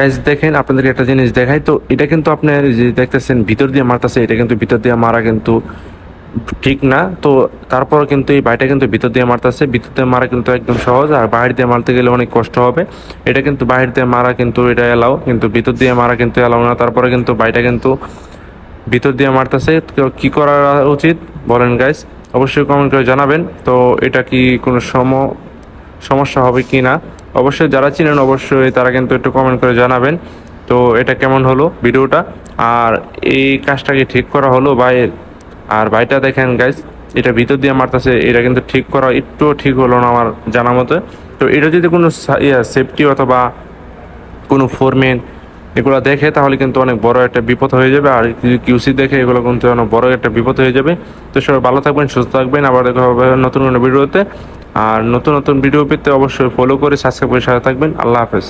Guys দেখেন আপনাদের একটা জিনিস দেখাই, তো এটা কিন্তু আপনি যে দেখতেছেন ভিতর দিয়ে মারতেছে, এটা কিন্তু ভিতর দিয়ে মারা কিন্তু ঠিক না। তো তারপর কিন্তু এই বাইটা কিন্তু ভিতর দিয়ে মারতেছে, ভিতর দিয়ে মারা কিন্তু একদম সহজ, আর বাহির দিয়ে মারতে গেলে অনেক কষ্ট হবে। এটা কিন্তু বাহির দিয়ে মারা কিন্তু এটা এলাও, কিন্তু ভিতর দিয়ে মারা কিন্তু এলাও না। তারপরে কিন্তু বাইটা কিন্তু ভিতর দিয়ে মারতেছে, তো কি করা উচিত বলেন গাইস? অবশ্যই কমেন্ট করে জানাবেন। তো এটা কি কোনো সমস্যা হবে কি না, অবশ্যই যারা চিনেন অবশ্যই তারা কিন্তু একটু কমেন্ট করে জানাবেন। তো এটা কেমন হলো ভিডিওটা, আর এই কাজটা কি ঠিক করা হলো ভাইয়ের? আর ভাইটা দেখেন গাইস, এটা ভিতর দিয়ে মারতেছে, এটা কিন্তু ঠিক করা একটুও ঠিক হলো না আমার জানা মতে। তো এটা যদি কোনো সেফটি অথবা কোনো ফোরম্যান এগুলো দেখে তাহলে কিন্তু অনেক বড় একটা বিপদ হয়ে যাবে, আর যদি কিউসি দেখে এগুলো কিন্তু অনেক বড় একটা বিপদ হয়ে যাবে। তো সবাই ভালো থাকবেন, সুস্থ থাকবেন, আবার দেখা হবে নতুন কোনো ভিডিওতে। আর নতুন নতুন ভিডিও পেতে অবশ্যই ফলো করে সাবস্ক্রাইব করে সাথে থাকবেন। আল্লাহ হাফেজ।